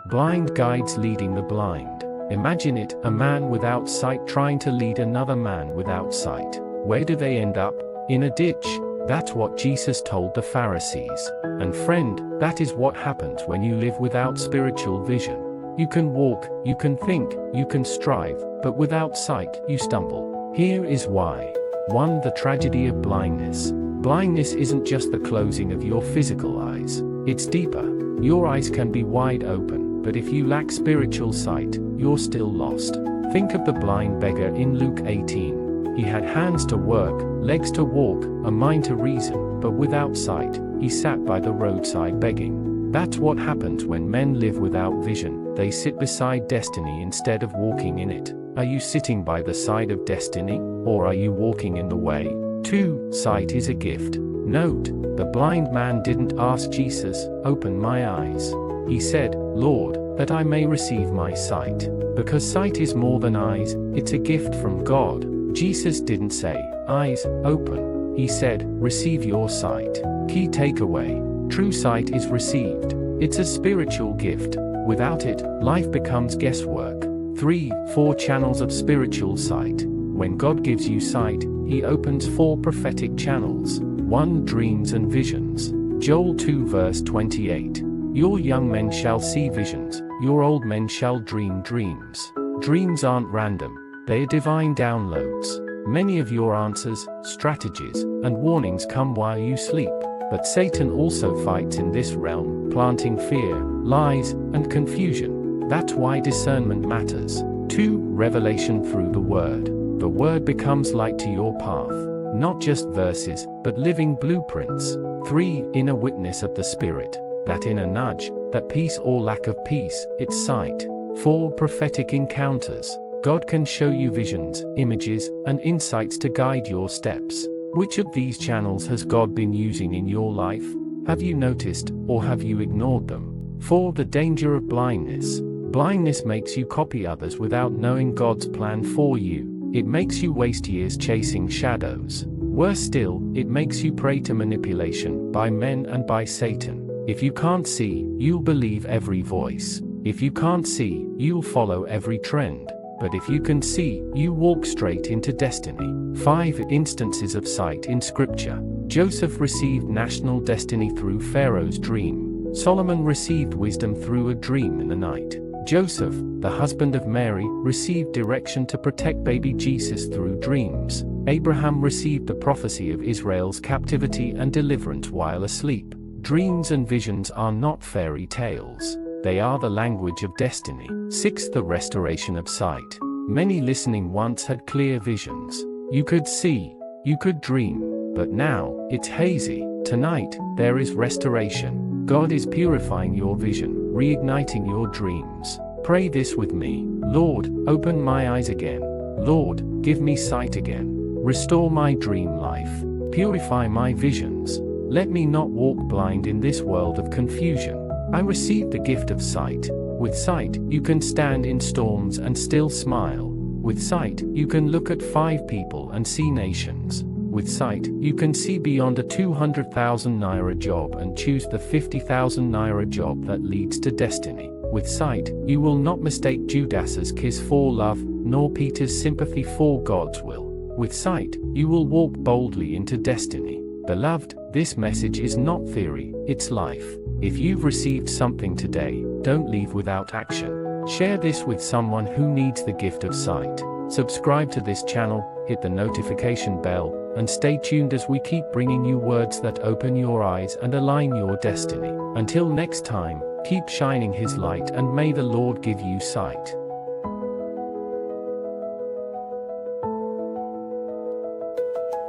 Blind guides leading the blind. Imagine it, a man without sight trying to lead another man without sight. Where do they end up? In a ditch. That's what Jesus told the Pharisees. And friend, that is what happens when you live without spiritual vision. You can walk, you can think, you can strive, but without sight, you stumble. Here is why. 1. The tragedy of blindness. Blindness isn't just the closing of your physical eyes. It's deeper. Your eyes can be wide open, but if you lack spiritual sight, you're still lost. Think of the blind beggar in Luke 18. He had hands to work, legs to walk, a mind to reason, but without sight, he sat by the roadside begging. That's what happens when men live without vision. They sit beside destiny instead of walking in it. Are you sitting by the side of destiny, or are you walking in the way? 2. Sight is a gift. Note, the blind man didn't ask Jesus, "Open my eyes." He said, "Lord, that I may receive my sight." Because sight is more than eyes, it's a gift from God. Jesus didn't say, "Eyes, open." He said, "Receive your sight." Key takeaway. True sight is received. It's a spiritual gift. Without it, life becomes guesswork. 3. 4 channels of spiritual sight. When God gives you sight, He opens 4 prophetic channels. 1. Dreams and visions. Joel 2 verse 28. Your young men shall see visions, your old men shall dream dreams. Dreams aren't random, they are divine downloads. Many of your answers, strategies, and warnings come while you sleep. But Satan also fights in this realm, planting fear, lies, and confusion. That's why discernment matters. 2. Revelation through the Word. The Word becomes light to your path. Not just verses, but living blueprints. 3. Inner witness of the Spirit. That inner nudge, that peace or lack of peace, it's sight. 4. Prophetic encounters. God can show you visions, images, and insights to guide your steps. Which of these channels has God been using in your life? Have you noticed, or have you ignored them? 4. The danger of blindness. Blindness makes you copy others without knowing God's plan for you. It makes you waste years chasing shadows. Worse still, it makes you prey to manipulation by men and by Satan. If you can't see, you'll believe every voice. If you can't see, you'll follow every trend. But if you can see, you walk straight into destiny. 5. Instances of sight in Scripture. Joseph received national destiny through Pharaoh's dream. Solomon received wisdom through a dream in the night. Joseph, the husband of Mary, received direction to protect baby Jesus through dreams. Abraham received the prophecy of Israel's captivity and deliverance while asleep. Dreams and visions are not fairy tales. They are the language of destiny. 6. The restoration of sight. Many listening once had clear visions. You could see, you could dream, but now, it's hazy. Tonight, there is restoration. God is purifying your vision, reigniting your dreams. Pray this with me. Lord, open my eyes again. Lord, give me sight again. Restore my dream life. Purify my visions. Let me not walk blind in this world of confusion. I received the gift of sight. With sight, you can stand in storms and still smile. With sight, you can look at 5 people and see nations. With sight, you can see beyond a 200,000 naira job and choose the 50,000 naira job that leads to destiny. With sight, you will not mistake Judas's kiss for love, nor Peter's sympathy for God's will. With sight, you will walk boldly into destiny. Beloved, this message is not theory, it's life. If you've received something today, don't leave without action. Share this with someone who needs the gift of sight. Subscribe to this channel, hit the notification bell, and stay tuned as we keep bringing you words that open your eyes and align your destiny. Until next time, keep shining His light and may the Lord give you sight.